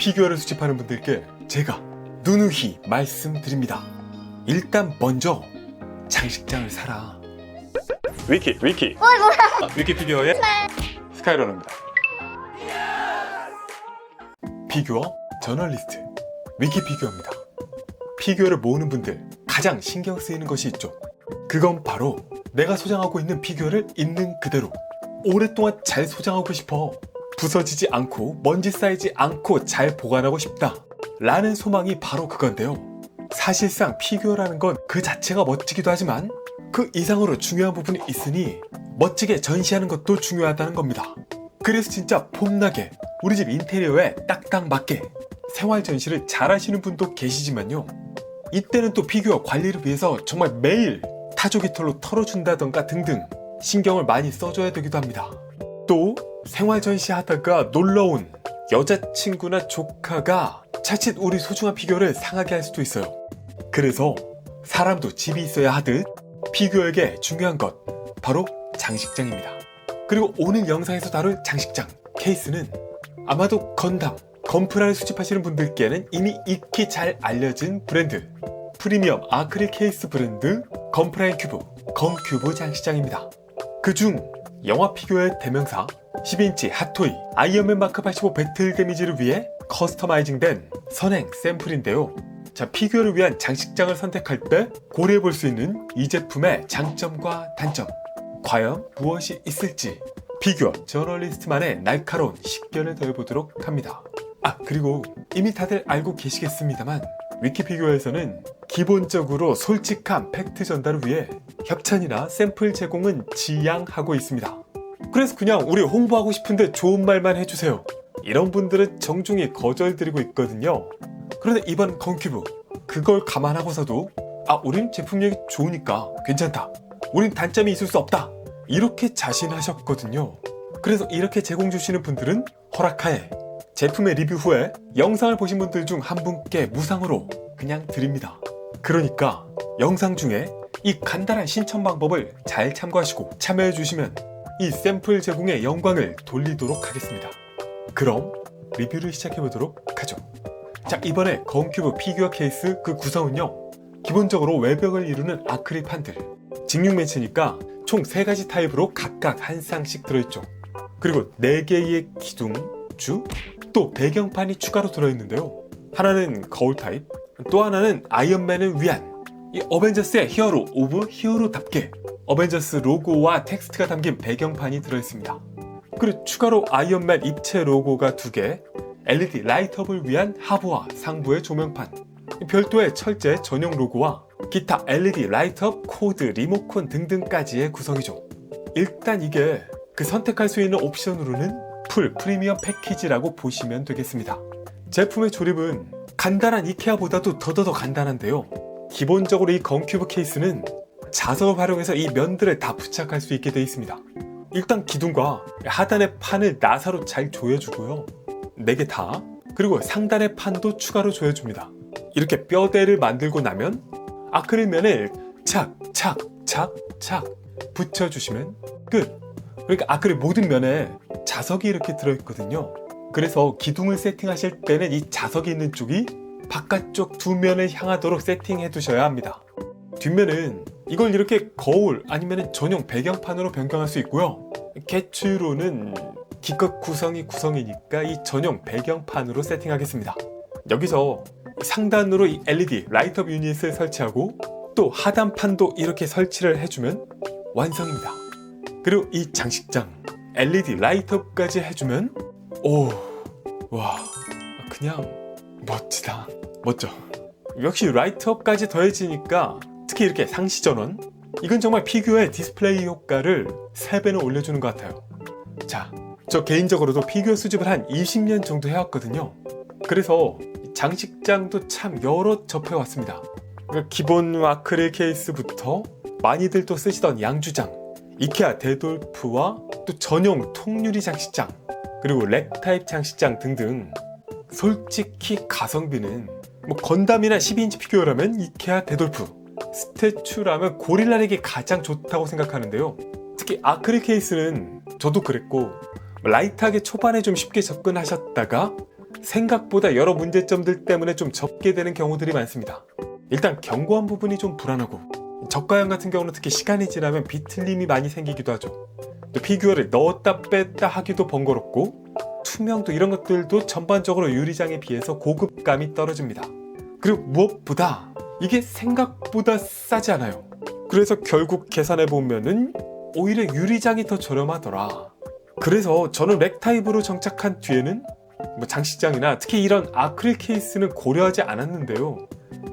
피규어를 수집하는 분들께 제가 누누이 말씀드립니다. 일단 먼저 장식장을 사라. 위키 어이 뭐야? 위키 피규어의 스카이러너입니다. 피규어 저널리스트 위키 피규어입니다. 피규어를 모으는 분들 가장 신경 쓰이는 것이 있죠. 그건 바로 내가 소장하고 있는 피규어를 있는 그대로 오랫동안 잘 소장하고 싶어. 부서지지 않고 먼지 쌓이지 않고 잘 보관하고 싶다 라는 소망이 바로 그건데요. 사실상 피규어라는 건 그 자체가 멋지기도 하지만 그 이상으로 중요한 부분이 있으니 멋지게 전시하는 것도 중요하다는 겁니다. 그래서 진짜 폼나게 우리 집 인테리어에 딱딱 맞게 생활 전시를 잘 하시는 분도 계시지만요. 이때는 또 피규어 관리를 위해서 정말 매일 타조기털로 털어준다던가 등등 신경을 많이 써줘야 되기도 합니다. 또 생활 전시하다가 놀러온 여자친구나 조카가 자칫 우리 소중한 피규어를 상하게 할 수도 있어요. 그래서 사람도 집이 있어야 하듯 피규어에게 중요한 것 바로 장식장입니다. 그리고 오늘 영상에서 다룰 장식장 케이스는 아마도 건담, 건프라를 수집하시는 분들께는 이미 익히 잘 알려진 브랜드 프리미엄 아크릴 케이스 브랜드 건프라인 큐브, 건큐브 장식장입니다. 그중 영화 피규어의 대명사 12인치 핫토이 아이언맨 마크 85 배틀 데미지를 위해 커스터마이징된 선행 샘플인데요. 자, 피규어를 위한 장식장을 선택할 때 고려해볼 수 있는 이 제품의 장점과 단점, 과연 무엇이 있을지 피규어 저널리스트만의 날카로운 식견을 더해보도록 합니다. 그리고 이미 다들 알고 계시겠습니다만 위키피규어에서는 기본적으로 솔직한 팩트 전달을 위해 협찬이나 샘플 제공은 지양하고 있습니다. 그래서 그냥 우리 홍보하고 싶은데 좋은 말만 해주세요 이런 분들은 정중히 거절드리고 있거든요. 그런데 이번 건큐브 그걸 감안하고서도 우린 제품력이 좋으니까 괜찮다, 우린 단점이 있을 수 없다 이렇게 자신하셨거든요. 그래서 이렇게 제공 주시는 분들은 허락하에 제품의 리뷰 후에 영상을 보신 분들 중 한 분께 무상으로 그냥 드립니다. 그러니까 영상 중에 이 간단한 신청 방법을 잘 참고하시고 참여해 주시면 이 샘플 제공의 영광을 돌리도록 하겠습니다. 그럼 리뷰를 시작해 보도록 하죠. 자, 이번에 건큐브 피규어 케이스 그 구성은요, 기본적으로 외벽을 이루는 아크릴 판들, 직육 매치니까 총 3가지 타입으로 각각 한 쌍씩 들어있죠. 그리고 4개의 기둥, 주, 또 배경판이 추가로 들어있는데요. 하나는 거울 타입, 또 하나는 아이언맨을 위한 이 어벤져스의 히어로 오브 히어로답게 어벤져스 로고와 텍스트가 담긴 배경판이 들어있습니다. 그리고 추가로 아이언맨 입체 로고가 2개, LED 라이트업을 위한 하부와 상부의 조명판, 별도의 철제 전용 로고와 기타 LED 라이트업, 코드, 리모컨 등등까지의 구성이죠. 일단 이게 그 선택할 수 있는 옵션으로는 풀 프리미엄 패키지라고 보시면 되겠습니다. 제품의 조립은 간단한 이케아보다도 더더더 간단한데요. 기본적으로 이 건큐브 케이스는 자석을 활용해서 이 면들을 다 부착할 수 있게 되어 있습니다. 일단 기둥과 하단의 판을 나사로 잘 조여주고요. 4개 다. 그리고 상단의 판도 추가로 조여줍니다. 이렇게 뼈대를 만들고 나면 아크릴면을 착 붙여주시면 끝. 그러니까 아크릴 모든 면에 자석이 이렇게 들어있거든요. 그래서 기둥을 세팅하실 때는 이 자석이 있는 쪽이 바깥쪽 두 면을 향하도록 세팅해 두셔야 합니다. 뒷면은 이걸 이렇게 거울 아니면 전용 배경판으로 변경할 수 있고요. 개추로는 기껏 구성이니까 이 전용 배경판으로 세팅하겠습니다. 여기서 상단으로 이 LED 라이트업 유닛을 설치하고 또 하단판도 이렇게 설치를 해주면 완성입니다. 그리고 이 장식장 LED 라이트업까지 해주면 그냥 멋지다. 멋져. 역시 라이트업까지 더해지니까 특히 이렇게 상시 전원, 이건 정말 피규어의 디스플레이 효과를 3배는 올려주는 것 같아요. 자, 저 개인적으로도 피규어 수집을 한 20년 정도 해왔거든요. 그래서 장식장도 참 여러 접해왔습니다. 그러니까 기본 아크릴 케이스부터 많이들 또 쓰시던 양주장, 이케아 데돌프와 또 전용 통유리 장식장, 그리고 렉 타입 장식장 등등. 솔직히 가성비는 건담이나 12인치 피규어라면 이케아 데돌프, 스태츄라면 고릴라에게 가장 좋다고 생각하는데요. 특히 아크릴 케이스는 저도 그랬고 라이트하게 초반에 좀 쉽게 접근하셨다가 생각보다 여러 문제점들 때문에 좀 접게 되는 경우들이 많습니다. 일단 견고한 부분이 좀 불안하고, 저가형 같은 경우는 특히 시간이 지나면 비틀림이 많이 생기기도 하죠. 또 피규어를 넣었다 뺐다 하기도 번거롭고, 투명도 이런 것들도 전반적으로 유리장에 비해서 고급감이 떨어집니다. 그리고 무엇보다 이게 생각보다 싸지 않아요. 그래서 결국 계산해보면은 오히려 유리장이 더 저렴하더라. 그래서 저는 렉타입으로 정착한 뒤에는 장식장이나 특히 이런 아크릴 케이스는 고려하지 않았는데요.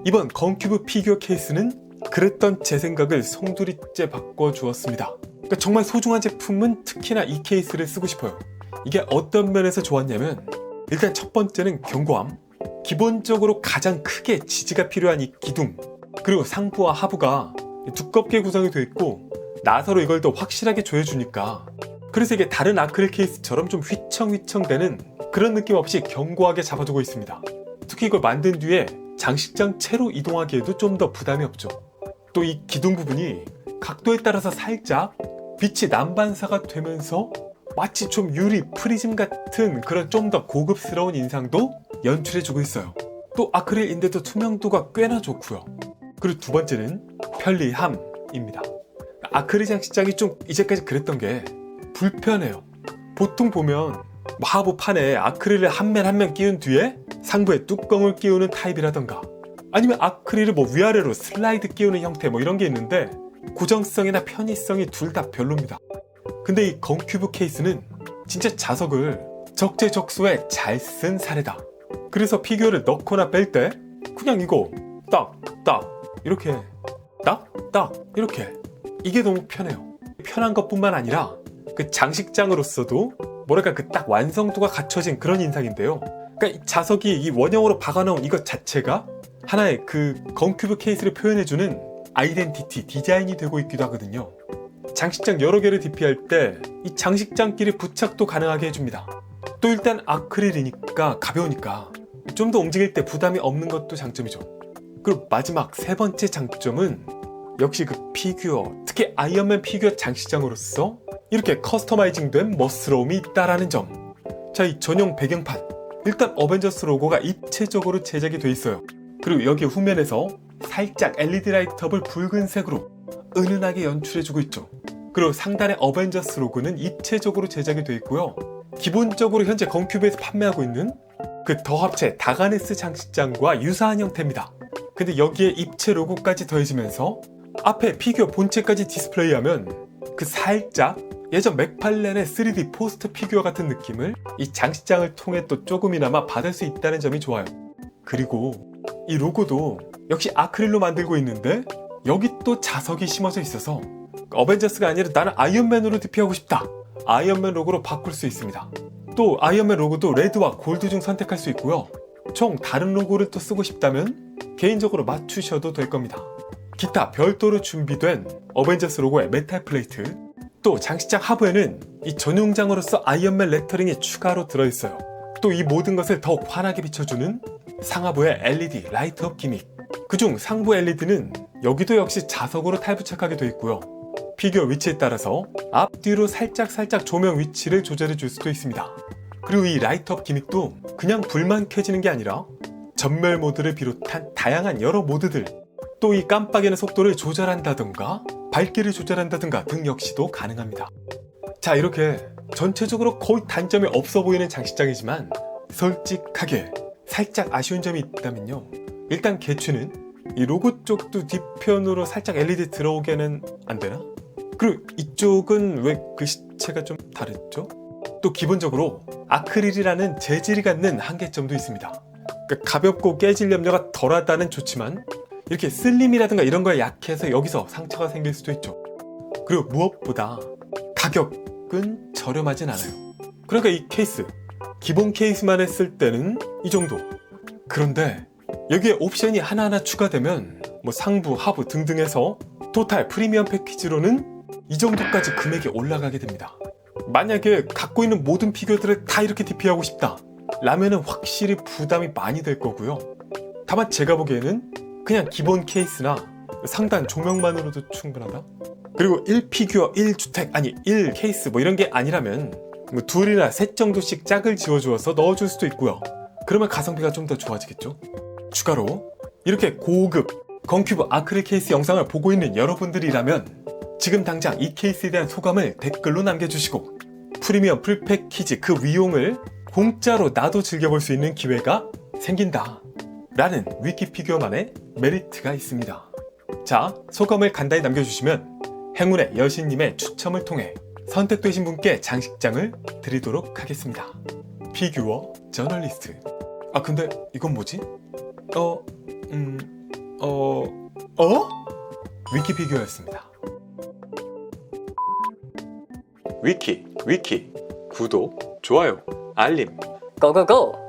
이번 건큐브 피규어 케이스는 그랬던 제 생각을 송두리째 바꿔주었습니다. 그러니까 정말 소중한 제품은 특히나 이 케이스를 쓰고 싶어요. 이게 어떤 면에서 좋았냐면, 일단 첫 번째는 견고함, 기본적으로 가장 크게 지지가 필요한 이 기둥, 그리고 상부와 하부가 두껍게 구성이 되어 있고 나사로 이걸 더 확실하게 조여주니까, 그래서 이게 다른 아크릴 케이스처럼 좀 휘청휘청대는 그런 느낌 없이 견고하게 잡아주고 있습니다. 특히 이걸 만든 뒤에 장식장 채로 이동하기에도 좀 더 부담이 없죠. 또 이 기둥 부분이 각도에 따라서 살짝 빛이 난반사가 되면서 마치 좀 유리 프리즘 같은 그런 좀 더 고급스러운 인상도 연출해주고 있어요. 또 아크릴인데도 투명도가 꽤나 좋고요. 그리고 두 번째는 편리함입니다. 아크릴 장식장이 좀 이제까지 그랬던 게 불편해요. 보통 보면 하부판에 아크릴을 한 면 한 면 끼운 뒤에 상부에 뚜껑을 끼우는 타입이라던가, 아니면 아크릴을 위아래로 슬라이드 끼우는 형태 이런 게 있는데, 고정성이나 편의성이 둘 다 별로입니다. 근데 이 건큐브 케이스는 진짜 자석을 적재적소에 잘 쓴 사례다. 그래서 피규어를 넣거나 뺄 때 그냥 이거 딱 이렇게 딱 이렇게, 이게 너무 편해요. 편한 것뿐만 아니라 그 장식장으로서도 뭐랄까 그 딱 완성도가 갖춰진 그런 인상인데요. 그러니까 이 자석이 이 원형으로 박아놓은 이것 자체가 하나의 그 건큐브 케이스를 표현해주는 아이덴티티, 디자인이 되고 있기도 하거든요. 장식장 여러 개를 DP할 때 이 장식장끼리 부착도 가능하게 해줍니다. 또 일단 아크릴이니까 가벼우니까 좀 더 움직일 때 부담이 없는 것도 장점이죠. 그리고 마지막 세 번째 장점은 역시 그 피규어, 특히 아이언맨 피규어 장식장으로서 이렇게 커스터마이징된 멋스러움이 있다라는 점. 자, 이 전용 배경판, 일단 어벤져스 로고가 입체적으로 제작이 돼 있어요. 그리고 여기 후면에서 살짝 LED 라이트업을 붉은색으로 은은하게 연출해주고 있죠. 그리고 상단의 어벤져스 로고는 입체적으로 제작이 되어 있고요. 기본적으로 현재 건큐브에서 판매하고 있는 그 더 합체 다가네스 장식장과 유사한 형태입니다. 근데 여기에 입체 로고까지 더해지면서 앞에 피규어 본체까지 디스플레이하면 그 살짝 예전 맥팔렌의 3D 포스터 피규어 같은 느낌을 이 장식장을 통해 또 조금이나마 받을 수 있다는 점이 좋아요. 그리고 이 로고도 역시 아크릴로 만들고 있는데 여기 또 자석이 심어져 있어서 어벤져스가 아니라 나는 아이언맨으로 DP하고 싶다, 아이언맨 로고로 바꿀 수 있습니다. 또 아이언맨 로고도 레드와 골드 중 선택할 수 있고요. 총 다른 로고를 또 쓰고 싶다면 개인적으로 맞추셔도 될 겁니다. 기타 별도로 준비된 어벤져스 로고의 메탈 플레이트, 또 장식장 하부에는 이 전용장으로서 아이언맨 레터링이 추가로 들어있어요. 또 이 모든 것을 더욱 환하게 비춰주는 상하부의 LED 라이트업 기믹, 그중 상부 LED는 여기도 역시 자석으로 탈부착하게 되어 있고요. 피규어 위치에 따라서 앞뒤로 살짝 조명 위치를 조절해 줄 수도 있습니다. 그리고 이 라이트업 기믹도 그냥 불만 켜지는 게 아니라 전멸 모드를 비롯한 다양한 여러 모드들, 또 이 깜빡이는 속도를 조절한다던가 밝기를 조절한다던가 등 역시도 가능합니다. 자, 이렇게 전체적으로 거의 단점이 없어 보이는 장식장이지만 솔직하게 살짝 아쉬운 점이 있다면요, 일단 개추는 이 로고 쪽도 뒤편으로 살짝 LED 들어오게는 안 되나? 그리고 이쪽은 왜 글씨체가 좀 다르죠? 또 기본적으로 아크릴이라는 재질이 갖는 한계점도 있습니다. 그러니까 가볍고 깨질 염려가 덜하다는 좋지만 이렇게 슬림이라든가 이런 거에 약해서 여기서 상처가 생길 수도 있죠. 그리고 무엇보다 가격은 저렴하진 않아요. 그러니까 이 케이스, 기본 케이스만 했을 때는 이 정도. 그런데 여기에 옵션이 하나하나 추가되면 상부, 하부 등등 해서 토탈 프리미엄 패키지로는 이 정도까지 금액이 올라가게 됩니다. 만약에 갖고 있는 모든 피규어들을 다 이렇게 DP하고 싶다 라면은 확실히 부담이 많이 될 거고요. 다만 제가 보기에는 그냥 기본 케이스나 상단 조명만으로도 충분하다. 그리고 1피규어 1주택, 아니 1케이스 이런 게 아니라면 둘이나 셋 정도씩 짝을 지어주어서 넣어줄 수도 있고요. 그러면 가성비가 좀 더 좋아지겠죠? 추가로 이렇게 고급 건큐브 아크릴 케이스 영상을 보고 있는 여러분들이라면 지금 당장 이 케이스에 대한 소감을 댓글로 남겨주시고 프리미엄 풀패키지 그 위용을 공짜로 나도 즐겨볼 수 있는 기회가 생긴다 라는 위키피규어만의 메리트가 있습니다. 자, 소감을 간단히 남겨주시면 행운의 여신님의 추첨을 통해 선택되신 분께 장식장을 드리도록 하겠습니다. 피규어 저널리스트. 아 근데 이건 뭐지? 위키피규어였습니다. 위키 구독, 좋아요, 알림 고고고!